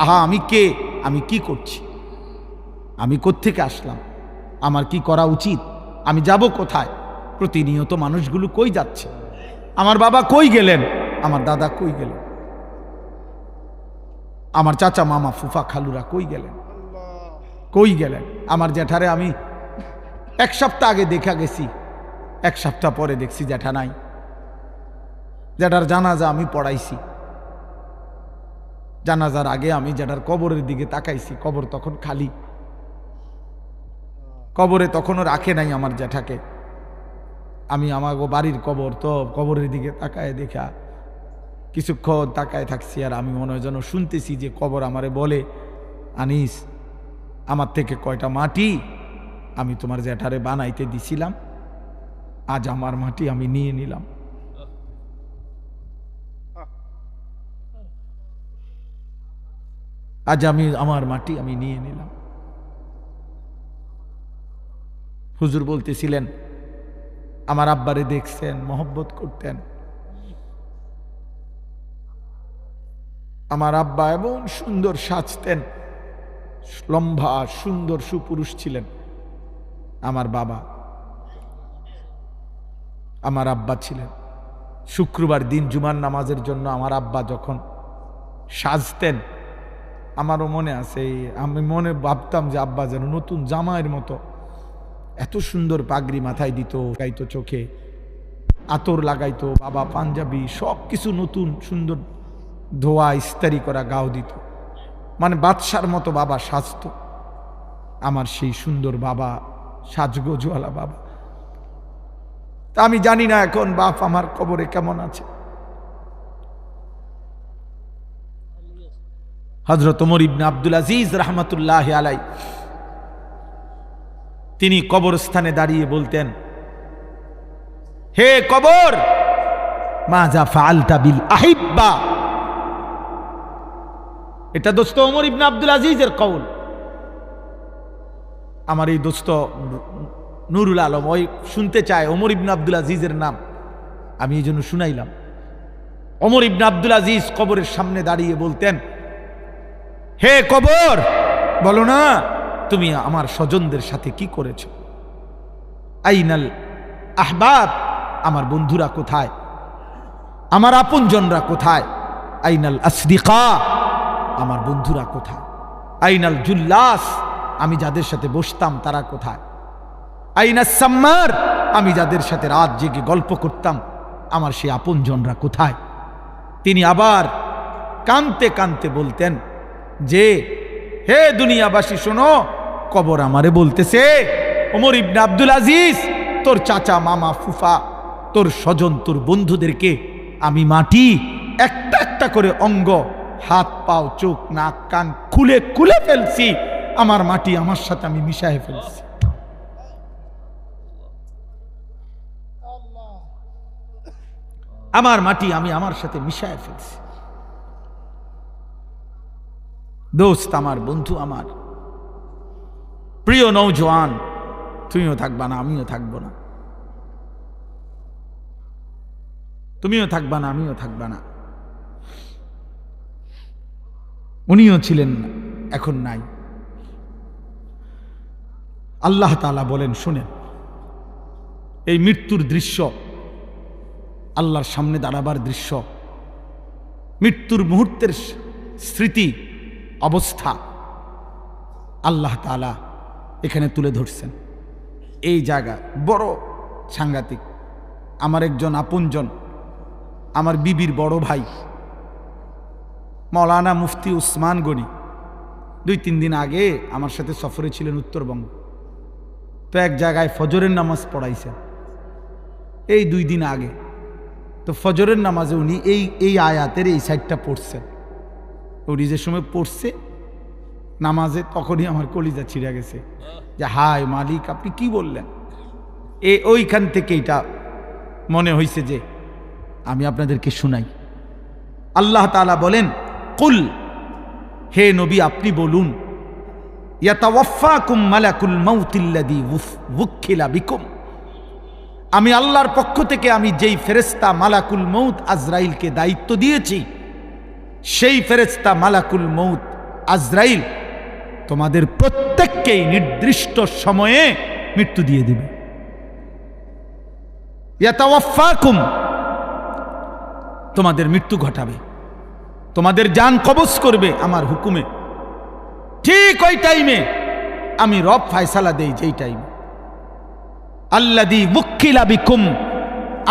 আহা আমি কে, আমি কি করছি, আমি কোত্থেকে আসলাম, আমার কি করা উচিত, আমি যাব কোথায়, প্রতিনিয়ত মানুষগুলো কই যাচ্ছে, আমার বাবা কই গেলেন, আমার দাদা কই গেলেন, আমার চাচা মামা ফুফা খালুরা কই গেলেন, কই গেলেন, আমার জ্যাঠারে আমি এক সপ্তাহ আগে দেখা গেছি, এক সপ্তাহ পরে দেখছি জ্যাঠা নাই, জ্যাঠার জানাজা আমি পড়াইছি, জানাজার আগে আমি জ্যাঠার কবরের দিকে তাকাইছি, কবর তখন খালি, কবরে তখনও রাখে নাই আমার জ্যাঠাকে, আমি আমার বাড়ির কবর তো কবরের দিকে তাকায় দেখা কিছুক্ষণ তাকায় থাকছি, আর আমি মনে হয় যেন শুনতেছি যে কবর আমারে বলে, আনিস আমার থেকে কয়টা মাটি আমি তোমার জ্যাঠারে বানাইতে দিছিলাম, আজ আমার মাটি আমি নিয়ে নিলাম। আজ আমি আমার মাটি আমি নিয়ে নিলাম। হুজুর বলতেছিলেন আমার আব্বারে দেখছেন, মহব্বত করতেন, আমার আব্বা এমন সুন্দর সাজতেন, লম্বা সুন্দর সুপুরুষ ছিলেন আমার বাবা, আমার আব্বা ছিলেন। শুক্রবার দিন জুমার নামাজের জন্য আমার আব্বা যখন সাজতেন, আমারও মনে আছে, আমি মনে ভাবতাম যে আব্বা যেন নতুন জামাইয়ের মতো এত সুন্দর পাগড়ি মাথায় দিত, গাইতো চোখে আতর লাগাইতো, বাবা পাঞ্জাবি সব কিছু নতুন সুন্দর ধোয়া ইস্তারি করা গাও দিত, মানে বাদশার মতো বাবা সাজত। আমার সেই সুন্দর বাবা, সাজগোজওয়ালা বাবা। তা আমি জানি না এখন বাপ আমার কবরে কেমন আছে। হযরত ওমর ইবনে আব্দুল আজিজ রাহমাতুল্লাহি আলাইহি তিনি কবরস্থানে দাঁড়িয়ে বলতেন, হে কবর, মাজা ফাআলতা বিল আহিব্বা। এটা দোস্ত ওমর ইবনে আব্দুল আজিজের কওল। আমার এই দোস্ত নুরুল আলম ওই শুনতে চায় ওমর ইবনে আব্দুল আজিজের নাম, আমি এই জন্য শুনাইলাম। ওমর ইবনে আব্দুল আজিজ কবরের সামনে দাঁড়িয়ে বলতেন, হে কবর, বলো না তুমি আমার স্বজনদের সাথে কি করেছো? আইনাল আহবাব, আমার বন্ধুরা কোথায়, আমার আপনজনরা কোথায়? আইনাল আসদিকা, আমার বন্ধুরা কোথায়? আইনাল জুল্লাস, আমি যাদের সাথে বসতাম তারা কোথায়? আইনাস সাম্মার, আমি যাদের সাথে রাত জেগে গল্প করতাম আমার সেই আপনজনরা কোথায়? তিনি আবার কানতে কানতে বলতেন যে, হে দুনিয়াবাসী শোনো, কবর আমারে বলতেছে, ওমর ইবনে আব্দুল আজিজ, তোর চাচা মামা ফুফা তোর স্বজন তোর বন্ধুদেরকে আমি মাটি একটা একটা করে অঙ্গ, হাত পাও চোখ নাক কান খুলে খুলে ফেলছি, আমার মাটি আমার সাথে আমি মিশায়ে ফেলছি। আমার মাটি আমি আমার সাথে মিশায়ে ফেলছি। দোস্ত আমার, বন্ধু আমার, প্রিয় নওজোয়ান, তুমিও থাকবা না আমিও থাকবো না, তুমিও থাকবা না আমিও থাকবা না। উনিও ছিলেন না, এখন নাই। আল্লাহ তাআলা বলেন, শুনেন, এই মৃত্যুর দৃশ্য, আল্লাহর সামনে দাঁড়াবার দৃশ্য, মৃত্যুর মুহূর্তের স্মৃতি অবস্থা আল্লাহ তাআলা এখানে তুলে ধরছেন। এই জায়গা বড় সাংঘাতিক। আমার একজন আপনজন, আমার বিবির বড় ভাই মাওলানা মুফতি উসমান গনি 2-3 দিন আগে আমার সাথে সফরে ছিলেন উত্তরবঙ্গ। তো এক জায়গায় ফজরের নামাজ পড়াইছেন এই 2 দিন আগে। তো ফজরের নামাজে উনি এই আয়াতের এই সাইডটা পড়ছেন। উনি যে সময় পড়ছে নামাজে, তখনই আমার কলিজা ছিঁড়ে গেছে যে হায় মালিক, আপনি কি বললেন? ওইখান থেকে এটা মনে হয়েছে যে আমি আপনাদেরকে শুনাই। আল্লাহ তাআলা বলেন, কুল, হে নবী আপনি বলুন, ইয়াতাওয়াফাকুম মালাকুল মাউতিল্লাযী ওয়ুক্কিলা বিকুম, আমি আল্লাহর পক্ষ থেকে আমি যেই ফেরেশতা মালাকুল মউত আজরাইলকে দায়িত্ব দিয়েছি, সেই ফেরেশতা মালাকুল মউত আজরাইল তোমাদের প্রত্যেককেই নির্দিষ্ট সময়ে মৃত্যু দিয়ে দিবে। ইয়াতাওয়াফাকুম, তোমাদের মৃত্যু ঘটাবে, তোমাদের জান কবজ করবে আমার হুকুমে। ঠিক ওই টাইমে আমি রব ফায়সালা দেই, যেই টাইমে আল্লাযী ওয়াক্কিলা বিকুম,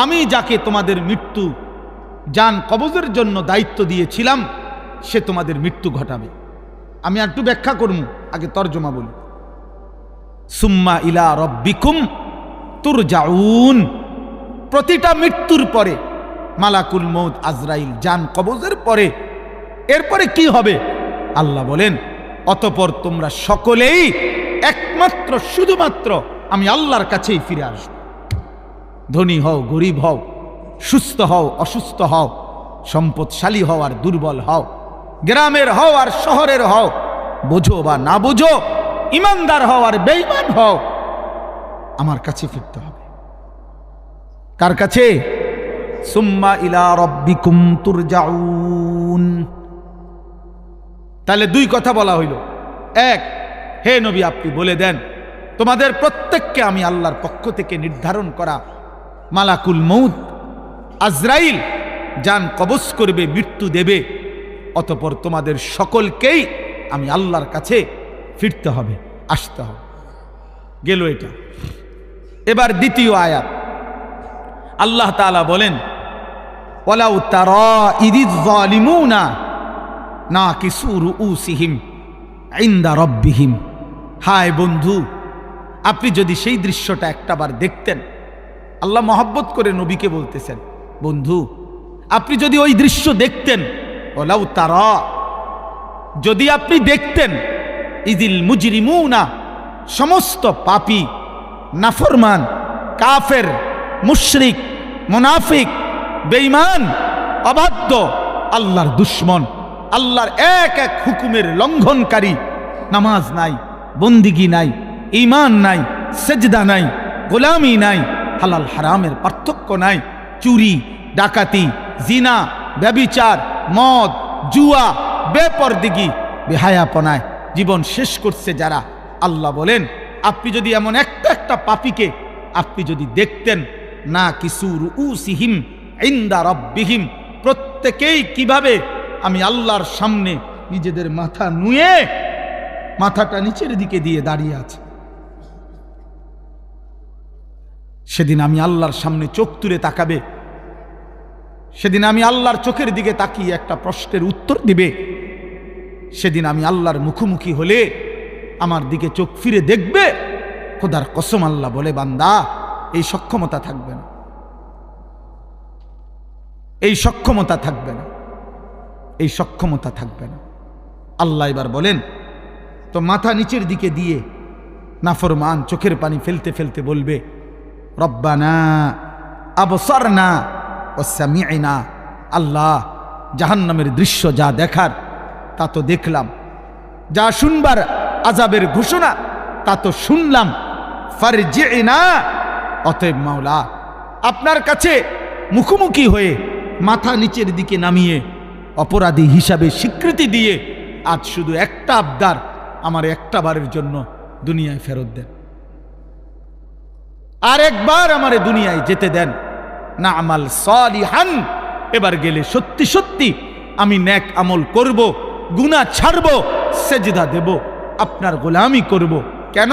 আমি যাকে তোমাদের মৃত্যু জান কবজের জন্য দায়িত্ব দিয়েছিলাম সে তোমাদের মৃত্যু ঘটাবে। আমি একটু ব্যাখ্যা করব, আগে তর্জমা বলি। সুম্মা ইলা রব্বিকুম তুরজাউন, প্রতিটা মৃত্যুর পরে মালাকুল মউত আজরাইল জান কবজের পরে এরপরে কি হবে আল্লাহ বলেন, অতঃপর তোমরা সকলেই একমাত্র শুধুমাত্র আমি আল্লাহর কাছেই ফিরে আসবে। ধনী হও গরিব হও, সুস্থ হও অসুস্থ হও, সম্পদশালী হও আর দুর্বল হও, গ্রামের হও আর শহরের হও, বোঝো বা না বোঝো, ইমানদার হও আর বেঈমান হও, আমার কাছে ফিরতে হবে। কার কাছে? সুম্মা ইলা রব্বিকুম তুরজাউন। তাহলে দুই কথা বলা হইল। এক, হে নবী আপনি বলে দেন তোমাদের প্রত্যেককে আমি আল্লাহর পক্ষ থেকে নির্ধারণ করা মালাকুল মউত আজরাইল জান কবজ করবে, মৃত্যু দেবে, অতঃপর তোমাদের সকলকেই আমি আল্লাহর কাছে ফিরতে হবে, আসতে হবে। গেল এটা। এবার দ্বিতীয় আয়াত আল্লাহ তাআলা বলেন, ওয়ালাউ তারা ইদিয যালিমুনা নাকিসু রুউসিহিম ইনদা রাব্বিহিম। হায় বন্ধু, আপনি যদি সেই দৃশ্যটা একটাবার দেখতেন। আল্লাহ মহব্বত করে নবীকে বলতেছেন, বন্ধু আপনি যদি ওই দৃশ্য দেখতেন, ওয়ালাউ তারা, যদি আপনি দেখতেন, ইদিল মুজরিমুনা, সমস্ত পাপী নাফরমান কাফের মুশরিক মুনাফিক বেঈমান অবাধ্য আল্লাহর দুশমন, আল্লাহর এক এক হুকুমের লঙ্ঘনকারী, নামাজ নাই, বন্দিগি নাই, ঈমান নাই, সেজদা নাই, গোলামি নাই, হালাল হারামের পার্থক্য নাই, চুরি ডাকাতি জিনা ব্যভিচার মদ জুয়া বেপরদিগি বেহায়াপনায় জীবন শেষ করছে যারা, আল্লাহ বলেন আপনি যদি এমন একটা একটা পাপীকে আপনি যদি দেখতেন, না কিসু রুউসিহিম ইনদা রাব্বিহিম, প্রত্যেকেই কিভাবে আমি আল্লাহর সামনে নিজেদের মাথা নুয়ে মাথাটা নিচের দিকে দিয়ে দাঁড়িয়ে আছে। সেদিন আমি আল্লাহর সামনে চোখ তুলে তাকাবে, সেদিন আমি আল্লাহর চোখের দিকে তাকিয়ে একটা প্রশ্নের উত্তর দিবে, সেদিন আমি আল্লাহর মুখোমুখি হলে আমার দিকে চোখ ফিরে দেখবে। খোদার কসম আল্লাহ বলে, বান্দা এই সক্ষমতা থাকবে না, এই সক্ষমতা থাকবে না, এই সক্ষমতা থাকবে না। আল্লাহ এবার বলেন, তো মাথা নিচের দিকে দিয়ে নাফরমান চোখের পানি ফেলতে ফেলতে বলবে, রব্বানা আবসারনা ওয়া সামি'না, আল্লাহ জাহান্নামের দৃশ্য যা দেখার তা তো দেখলাম, যা শুনবার আযাবের ঘোষণা তা তো শুনলাম, ফারজি'না, অতএব মাওলা আপনার কাছে মুখোমুখি হয়ে মাথা নিচের দিকে নামিয়ে অপরাধী হিসাবে স্বীকৃতি দিয়ে আজ শুধু একটা আবদার, আমার একটা বারের জন্য দুনিয়ায় ফেরত দেন, আর একবার আমারে দুনিয়ায় যেতে দেন, না আমাল সালিহান, এবার গেলে সত্যি সত্যি আমি নেক আমল করব, গুনাহ ছাড়ব, সেজদা দেব, আপনার গোলামি করব। কেন?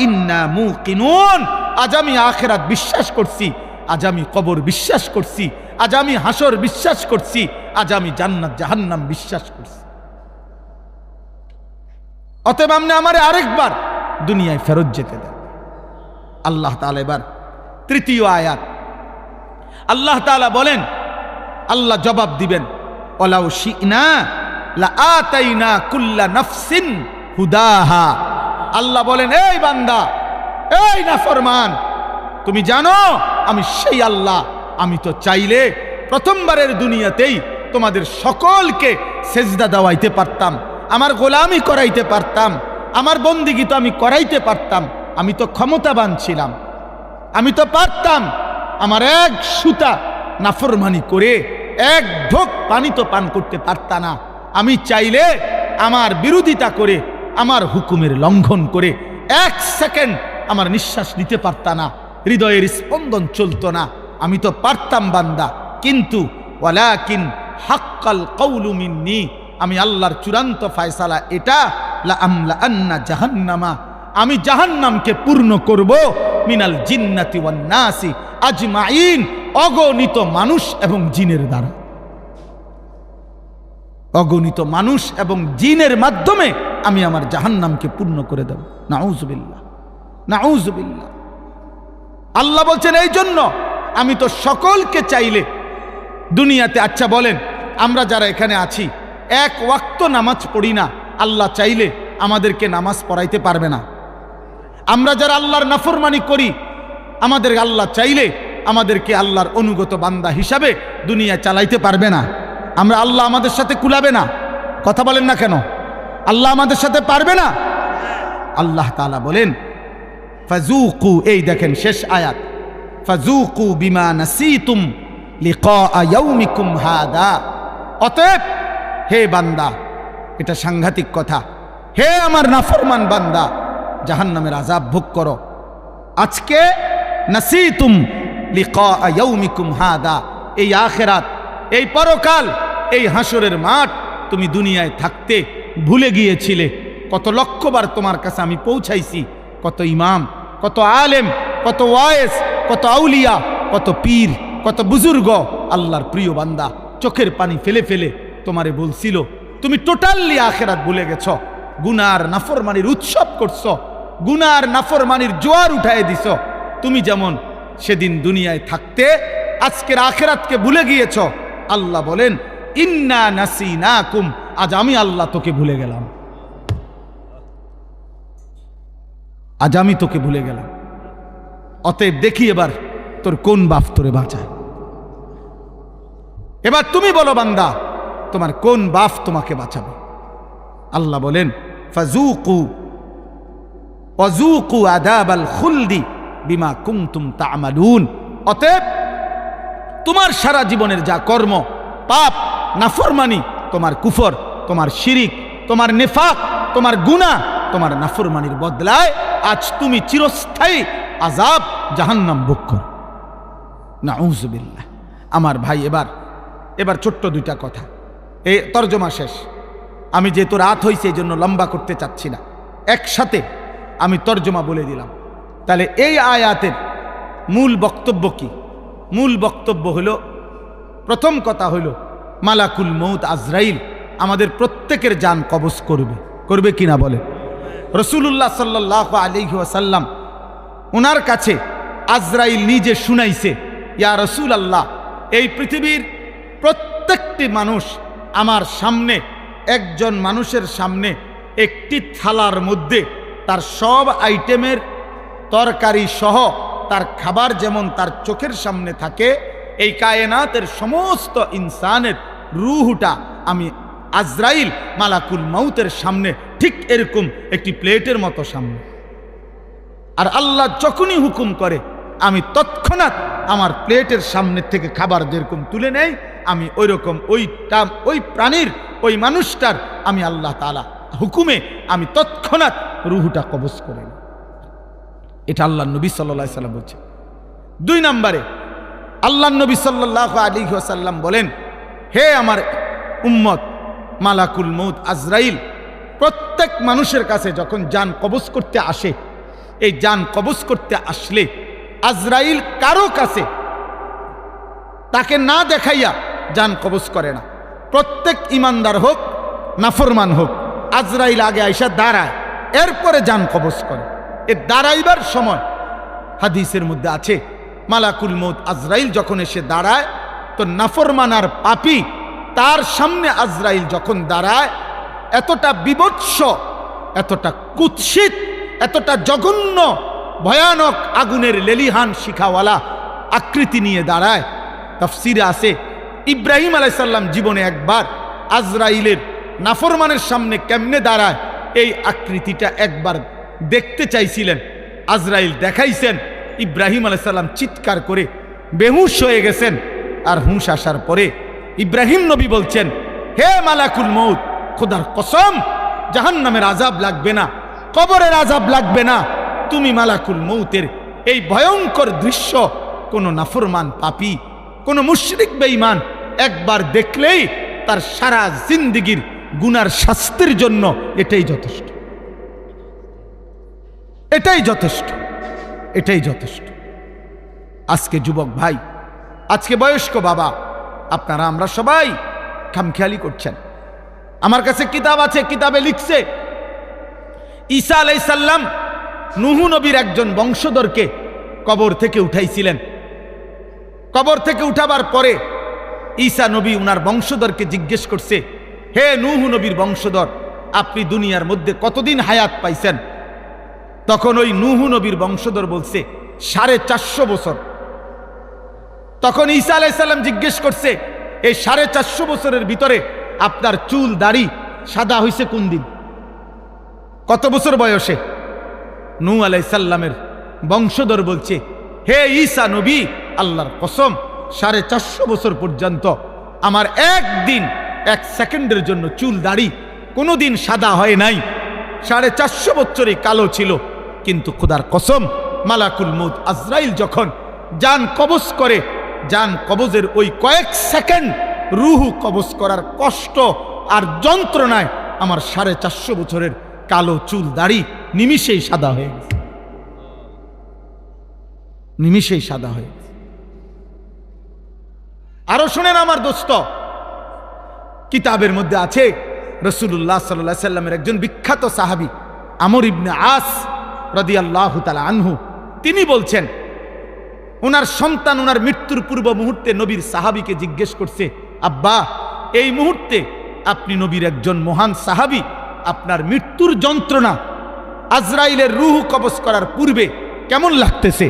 ইন্না মুকিনুন, আজ আমি আখিরাত বিশ্বাস করছি, আজ আমি কবর বিশ্বাস করছি, আজ আমি হাসর বিশ্বাস করছি, আজ আমি জান্নাত জাহান্নাম বিশ্বাস করছি। অতএব আপনি আমারে আরেকবার দুনিয়ায় ফেরত যেতে দেন। আল্লাহ তাআলা এবার তৃতীয় আয়াত আল্লাহ তাআলা বলেন, আল্লাহ জবাব দিবেন, ওয়ালাউ শি'না লাআতাইনা কুল্লা নাফসিন হুদাহা। আল্লাহ বলেন, এই বান্দা, এই নাফরমান, তুমি জানো আমি সেই আল্লাহ, আমি তো চাইলে প্রথমবারের দুনিয়াতেই তোমাদের সকলকে সেজদা দেওয়াইতে পারতাম, আমার গোলামি করাইতে পারতাম, আমার বন্দিগি তো আমি করাইতে পারতাম, আমি তো ক্ষমতাবান ছিলাম, আমি তো পারতাম, আমার এক সুতা নাফরমানি করে এক ঢোক পানি তো পান করতে পারতা না, আমি চাইলে আমার বিরোধিতা করে, আমার হুকুমের লঙ্ঘন করে 1 সেকেন্ড আমার নিঃশ্বাস নিতে পারতা না, হৃদয়ের স্পন্দন চলতো না। আমি তো পারতাম বান্দা, কিন্তু ওয়ালাকিন হাক্কাল কওলু মিন্নি, আমি আল্লাহর চূড়ান্ত ফয়সালা এটা, লা আমলা আন্না জাহান্নামা, আমি জাহান্নামকে পূর্ণ করব মিনাল জিন্নাতি ওয়ান নাসি আজমাইন, অগণিত মানুষ এবং জিনের দ্বারা। অগণিত মানুষ এবং জিনের মাধ্যমে আমি আমার জাহান্নামকে পূর্ণ করে দেব। নাউযুবিল্লাহ, নাউযুবিল্লাহ। আল্লাহ বলছেন এই জন্য আমি তো সকলকে চাইলে দুনিয়াতে, আচ্ছা বলেন আমরা যারা এখানে আছি 1 ওয়াক্ত নামাজ পড়ি না, আল্লাহ চাইলে আমাদেরকে নামাজ পড়াইতে পারবে না? আমরা যারা আল্লাহর নাফরমানি করি, আমাদের আল্লাহ চাইলে আমাদেরকে আল্লাহর অনুগত বান্দা হিসাবে দুনিয়া চালাইতে পারবে না? আমরা আল্লাহ আমাদের সাথে কুলাবে না? কথা বলেন না কেন? আল্লাহ আমাদের সাথে পারবে না? আল্লাহ তাআলা বলেন ফাজুকু, এই দেখেন শেষ আয়াত, ফাজুকু বিমা নাসিতুম লিকা ইয়াউমিকুম হাদা। অতএব হে বান্দা, এটা সাংঘাতিক কথা, হে আমার নাফরমান বান্দা, জাহান্নামের আযাব ভোগ করো। আজকে নাসিতুম লিকা ইয়াউমিকুম হাদা, এই আখিরাত, এই পরকাল, এই হাসরের মাঠ তুমি দুনিয়ায় থাকতে ভুলে গিয়েছিলে। কত লক্ষবার তোমার কাছে আমি পৌঁছাইছি, কত ইমাম, কত আলেম, কত ওয়াইস, কত আউলিয়া, কত পীর, কত বুজুর্গ, আল্লাহর প্রিয় বান্দা চোখের পানি ফেলে ফেলে তোমারে বলছিল তুমি টোটালি আখিরাত ভুলে গেছো, গুনার নাফরমানির উৎসব করছো, গুনার নাফরমানির জোয়ার উঠায় দিছো। তুমি যেমন সেদিন দুনিয়ায় থাকতে আজকের আখিরাতকে ভুলে গিয়েছো। আল্লাহ বলেন ইন্না নাসিনাকুম, আজ আমি আল্লাহ তোকে ভুলে গেলাম, আজ আমি তোকে ভুলে গেলাম। অতএব দেখি এবার তোর কোন বাপ তোরে বাঁচায়। এবার তুমি বলো বান্দা, তোমার কোন বাপ তোমাকে বাঁচাবে? আল্লাহ বলেন ফাজুকু ওয়াজুকু আযাবাল খুলদি বিমা কুনতুম তা'মালুন। অতএব তোমার সারা জীবনের যা কর্ম, পাপ, নাফরমানি, তোমার কুফর, তোমার শিরিক, তোমার নেফাক, তোমার গুনাহ, তোমার নাফরমানির বদলায় আজ তুমি চিরস্থায়ী আযাব জাহান্নাম ভোগ করো। নাউযুবিল্লাহ। আমার ভাই, এবার ছোট্ট 2টা কথা, এই তর্জমা শেষ। আমি যেহেতু রাত হয়েছে এই জন্য লম্বা করতে চাচ্ছি না, একসাথে আমি তর্জমা বলে দিলাম। তাহলে এই আয়াতের মূল বক্তব্য কি? মূল বক্তব্য হলো, প্রথম কথা হলো মালাকুল মউত আজরাইল আমাদের প্রত্যেকের জান কবজ করবে, করবে কিনা বলে? রাসূলুল্লাহ সাল্লাল্লাহু আলাইহি ওয়াসাল্লাম ওনার কাছে আজরাইল নিজে শুনাইছে, ইয়া রাসূলুল্লাহ, এই পৃথিবীর প্রত্যেকটি মানুষ আমার সামনে, একজন মানুষের সামনে একটি থালার মধ্যে তার সব আইটেমের তরকারি সহ তার খাবার যেমন তার চোখের সামনে থাকে, এই কায়নাতের সমস্ত ইনসানের রূহটা আমি আজরাইল মালাকুল মউতের সামনে ঠিক এরকম একটি প্লেটের মতো সামনে। আর আল্লাহ যখনই হুকুম করে আমি তৎক্ষণাৎ আমার প্লেটের সামনে থেকে খাবার যেরকম তুলে নেই, আমি ওই রকম ওই প্রাণীর, ওই মানুষটার আমি আল্লাহ তাআলা হুকুমে আমি তৎক্ষণাৎ রূহটা কবজ করে নিই। এটা আল্লাহ নবী সাল্লাল্লাহু আলাইহি ওয়াসাল্লাম বলছেন। 2 নম্বরে আল্লাহ নবী সাল্লাল্লাহু আলাইহি ওয়াসাল্লাম বলেন, হে আমার উম্মত, মালাকুল মউত আজরাইল প্রত্যেক মানুষের কাছে যখন জান কবজ করতে আসে, এই জান কবজ করতে আসলে আজরাইল কারো কাছে তাকে না দেখাইয়া জান কবজ করে না। প্রত্যেক ইমানদার হোক নাফরমান হোক, আজরাইল আগে আইসা দাঁড়ায়, এরপরে জান কবজ করে। এ দাঁড়াইবার সময় হাদিসের মধ্যে আছে, মালাকুল মউত আজরাইল যখন এসে দাঁড়ায়, তো নাফরমান আর পাপী তার সামনে আজরাইল যখন দাঁড়ায়, এতটা বিভৎস, এতটা কুৎসিত, এতটা জঘন্য, ভয়ানক আগুনের লেলিহান শিখাওয়ালা আকৃতি নিয়ে দাঁড়ায়। তাফসিরে আছে ইব্রাহিম আলাইহিস সালাম জীবনে একবার আজরাইলের নাফরমানের সামনে কেমনে দাঁড়ায় এই আকৃতিটা একবার দেখতে চাইছিলেন। আজরাইল দেখাইছেন, ইব্রাহিম আলাইহিস সালাম চিৎকার করে বেহুশ হয়ে গেছেন। আর হুঁশ আসার পরে ইব্রাহিম নবী বলছেন, হে মালাকুল মউত, খোদার কসম জাহান্নামের আযাব লাগবে না, কবরের আযাব লাগবে না। তুমি মালাকুল মৌতের এই ভয়ঙ্কর দৃশ্য কোন নাফরমান পাপী, কোন মুশরিক বেঈমান একবার দেখলেই তার সারা জিন্দেগীর গুনার শাস্তির জন্য এটাই যথেষ্ট, এটাই যথেষ্ট, এটাই যথেষ্ট। আজকে যুবক ভাই, আজকে বয়স্ক বাবা, আপনারা আমরা সবাই খামখেয়ালি করছেন। আমার কাছে কিতাব আছে, কিতাবে লিখছে ঈসা আলাইহিস সালাম নূহ নবীর একজন বংশধরকে কবর থেকে উঠাইছিলেন। কবর থেকে উঠাবার পরে ঈসা নবী উনার বংশধরকে জিজ্ঞেস করছে, হে নূহ নবীর বংশধর, আপনি দুনিয়ার মধ্যে কতদিন হায়াত পাইছেন? তখন ওই নূহ নবীর বংশধর বলছে 450 বছর। তখন ঈসা আলাইহিস সালাম জিজ্ঞেস করছে, এই 450 বছরের ভিতরে আপনার চুল দাড়ি সাদা হইছে কোন দিন, কত বছর বয়সে? নূহ আলাইহিস সালামের বংশধর বলছে, হে ঈসা নবী, আল্লাহর কসম 450 বছর পর্যন্ত আমার একদিন 1 সেকেন্ডের জন্য চুল দাড়ি কোনোদিন সাদা হয় নাই। 450 বছরই কালো ছিল। কিন্তু খোদার কসম, মালাকুল মউত আজরাইল যখন জান কবজ করে, জান কবজের ওই কয়েক সেকেন্ড রূহ কবজ করার কষ্ট আর যন্ত্রণায় আমার 450 বছরের কালো চুল দাড়ি নিমিষেই সাদা হয়ে গেছে, নিমিষেই সাদা হয়ে গেছে। আরো শুনেন আমার দোস্ত, কিতাবের মধ্যে আছে রাসূলুল্লাহ সাল্লাল্লাহু আলাইহি সাল্লামের একজন বিখ্যাত সাহাবী আমর ইবনে আস রাদিয়াল্লাহু তাআলা আনহু, তিনি বলছেন ওনার সন্তান ওনার মৃত্যুর পূর্ব মুহূর্তে নবীর সাহাবীকে জিজ্ঞেস করছে, আব্বা, এই মুহূর্তে আপনি নবীর একজন মহান সাহাবী, আপনার মৃত্যুর যন্ত্রণা আজরাইলের রূহ কবজ করার পূর্বে কেমন লাগতেছে?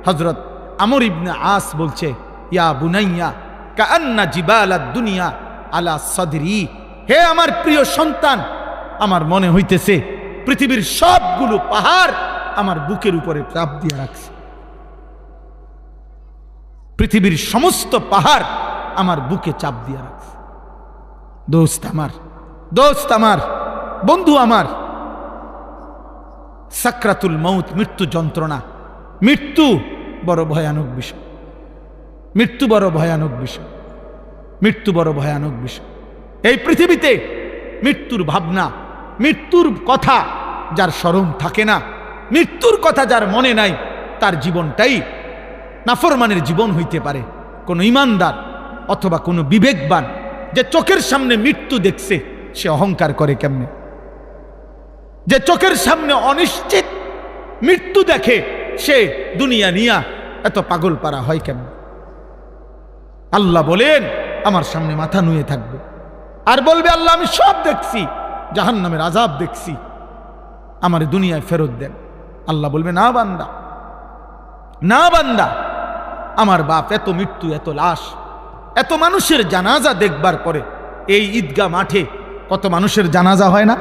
হযরত আমর ইবনে আস বলছে, ইয়া বুনাইয়া কাআন্না জিবালাদ দুনিয়া আলা সাদরি, হে আমার প্রিয় সন্তান, আমার মনে হইতেছে পৃথিবীর সবগুলো পাহাড় আমার বুকের উপরে চাপ দিয়ে রাখছে, পৃথিবীর সমস্ত পাহাড় আমার বুকে চাপ দিয়ে রাখছে। দোস্ত আমার, দোস্ত আমার, বন্ধু আমার, সাকরাতুল মউত, মৃত্যু যন্ত্রণা, মৃত্যু বড় ভয়ানক বিষয়, মৃত্যু বড় ভয়ানক বিষয়, মৃত্যু বড় ভয়ানক বিষয়। এই পৃথিবীতে মৃত্যুর ভাবনা, মৃত্যুর কথা যার স্মরণ থাকে না, মৃত্যুর কথা যার মনে নাই, তার জীবনটাই নাফরমানের জীবন হইতে পারে। কোনো ঈমানদার অথবা কোনো বিবেকবান যে চোখের সামনে মৃত্যু দেখছে, সে অহংকার করে কেমনে? যে চোখের সামনে অনিশ্চিত মৃত্যু দেখে, সে দুনিয়া নিয়া এত পাগল পারা হয় কেমন? আল্লাহ বলেন আমার সামনে মাথা নুয়ে থাকবে আর বলবে, আল্লাহ আমি সব দেখছি, জাহান্নামের আযাব দেখছি, আমার দুনিয়ায় ফেরত দেন। আল্লাহ বলবে, না বান্দা, না বান্দা, আমার বাপ এত মৃত্যু, এত লাশ, এত মানুষের জানাজা দেখবার পরে এই ঈদগাহ মাঠে কত মানুষের জানাজা হয় না?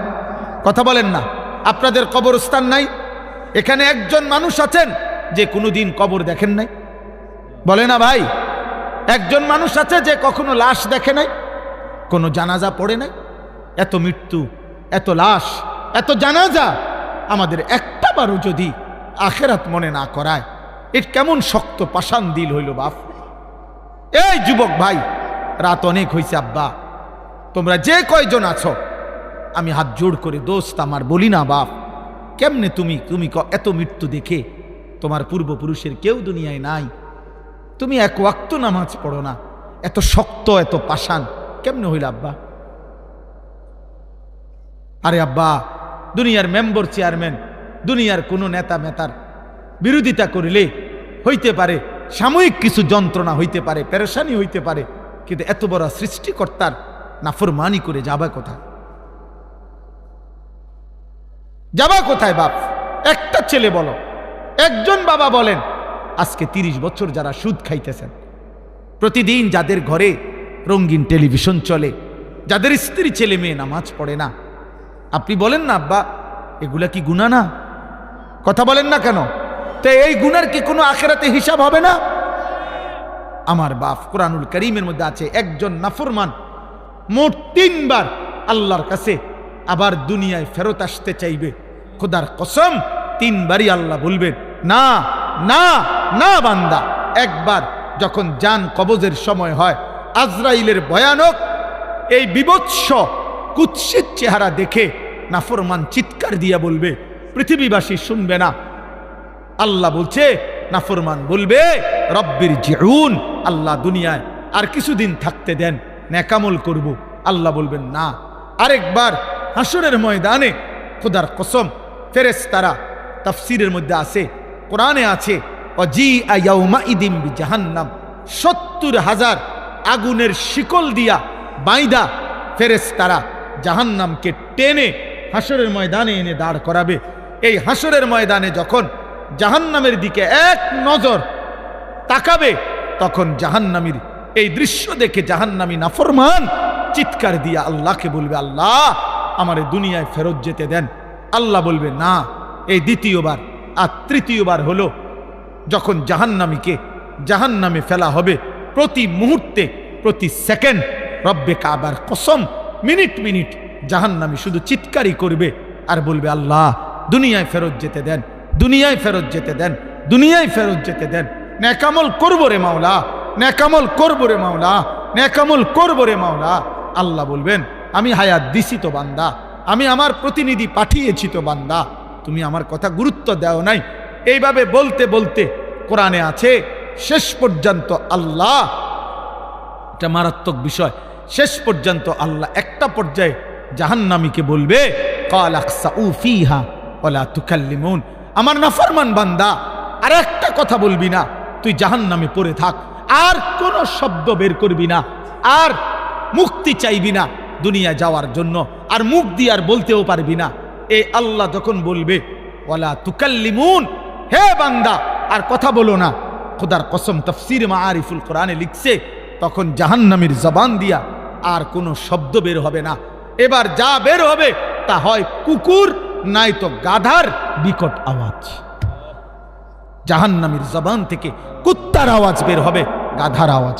কথা বলেন না? আপনাদের কবরস্থান নাই? এখানে একজন মানুষ আছেন যে কোনোদিন কবর দেখেন নাই? বলে না ভাই? একজন মানুষ আছে যে কখনো লাশ দেখে নাই, কোনো জানাজা পড়ে নাই? এত মৃত্যু, এত লাশ, এত জানাজা, আমাদের একটা বারও যদি আখেরাত মনে না করায়, এর কেমন শক্ত পাষাণ দিল হইল বাপ। এই যুবক ভাই, রাত অনেক হয়েছে আব্বা, তোমরা যে কয়জন আছো, আমি হাত জোড় করে দোস্ত আমার বলি না বাপ, কেমনে তুমি এত মৃত্যু দেখে, তোমার পূর্বপুরুষের কেউ দুনিয়ায় নাই, তুমি এক ওয়াক্ত নামাজ পড়ো না, এত শক্ত, এত পাষাণ কেমনে হইল আব্বা? আরে আব্বা, দুনিয়ার মেম্বার, চেয়ারম্যান, দুনিয়ার কোনো নেতা মেতার বিরোধিতা করিলে হইতে পারে সাময়িক কিছু যন্ত্রণা হইতে পারে, পেরেশানি হইতে পারে, কিন্তু এত বড় সৃষ্টিকর্তার নাফরমানি করে যাবা কোথায়? যাবা কোথায় বাপ? একটা ছেলে বলো, একজন বাবা বলেন, আজকে 30 বছর যারা সুদ খাইতেছেন, প্রতিদিন যাদের ঘরে রঙিন টেলিভিশন চলে, যাদের স্ত্রী ছেলে মেয়ে নামাজ পড়ে না, আপনি বলেন না আব্বা এগুলা কি গুনাহ না? কথা বলেন না কেন? তো এই গুনার কি কোনো আখিরাতে হিসাব হবে না? আমার বাপ, কোরআনুল কারীমের মধ্যে আছে একজন নাফরমান মোট 3 বার আল্লাহর কাছে আবার দুনিয়ায় ফেরত আসতে চাইবে, খোদার কসম 3 বারই আল্লাহ বলবেন না না না বান্দা। একবার যখন জান কবজের সময় হয়, আজরাইলের ভয়ানক এই বিভৎস কুৎসিত চেহারা দেখে নাফরমান চিৎকার দিয়া বলবে, পৃথিবীবাসী শুনবে না। আল্লাহ বলছে, নাফরমান বলবে রব্বির জিউন, আল্লাহ দুনিয়ায় আর কিছুদিন থাকতে দেন, নেকামল করব। আল্লাহ বলবেন না। আরেকবার হাসরের ময়দানে খোদার কসম ফেরেশতারা, তাফসীরের মধ্যে আছে, কোরআনে আছে, অজিআ ইয়াউমাইদিন বিজাহান্নাম, 70,000 আগুনের শিকল দিয়া বাইদা ফেরেশতারা জাহান্নামকে টেনে হাসরের ময়দানে এনে দাঁড় করাবে। এই হাসরের ময়দানে যখন জাহান্নামের দিকে এক নজর তাকাবে, তখন জাহান্নামীর এই দৃশ্য দেখে জাহান্নামী নাফরমান চিৎকার দিয়া আল্লাহকে বলবে, আল্লাহ আমারে দুনিয়ায় ফেরত যেতে দেন। আল্লাহ বলবে না। এই দ্বিতীয়বার। আর তৃতীয়বার হলো যখন জাহান্নামীকে জাহান্নামে ফেলা হবে, প্রতি মুহূর্তে প্রতি সেকেন্ড রব্বে কাবার কসম মিনিট মিনিট জাহান্নামী শুধু চিৎকারই করবে আর বলবে, আল্লাহ দুনিয়ায় ফেরত যেতে দেন, দুনিয়ায় ফেরত যেতে দেন, দুনিয়ায় ফেরত যেতে দেন। নেকামল করবো রে মাওলা, নেকামল করবো রে মাওলা, নেকামল করবো রে মাওলা। আল্লাহ বলবেন, আমি হায়াত দিছি তো বান্দা, আমি আমার প্রতিনিধি পাঠিয়েছি তো বান্দা, তুমি আমার কথা গুরুত্ব দাও নাই। এইভাবে বলতে বলতে কোরআনে আছে, শেষ পর্যন্ত আল্লাহ, এটা মারাত্মক বিষয়, শেষ পর্যন্ত আল্লাহ একটা পর্যায়ে জাহান্নামীকে বলবে, ক্বাল আখসাউ ফীহা ওয়ালা তুকাল্লিমুন, আমার নাফরমান বান্দা আর একটা কথা বলবি না, তুই জাহান্নামে পড়ে থাক, আর কোনো শব্দ বের করবি না, আর মুক্তি চাইবি না দুনিয়া যাওয়ার জন্য, আর মুখ দিয়ে আর বলতেও পারবি না। এই আল্লাহ যখন বলবে ওয়ালা তুকাল্লিমুন, হে বান্দা আর কথা বলো না, খোদার কসম তাফসীর মাআরিফুল কোরআনে লিখছে, তখন জাহান্নামীর জবান দিয়া আর কোনো শব্দ বের হবে না। এবার যা বের হবে তা হয় কুকুর নাই তো গাধার বিকট আওয়াজ। জাহান্নামীর জবান থেকে কুত্তার আওয়াজ বের হবে, গাধার আওয়াজ।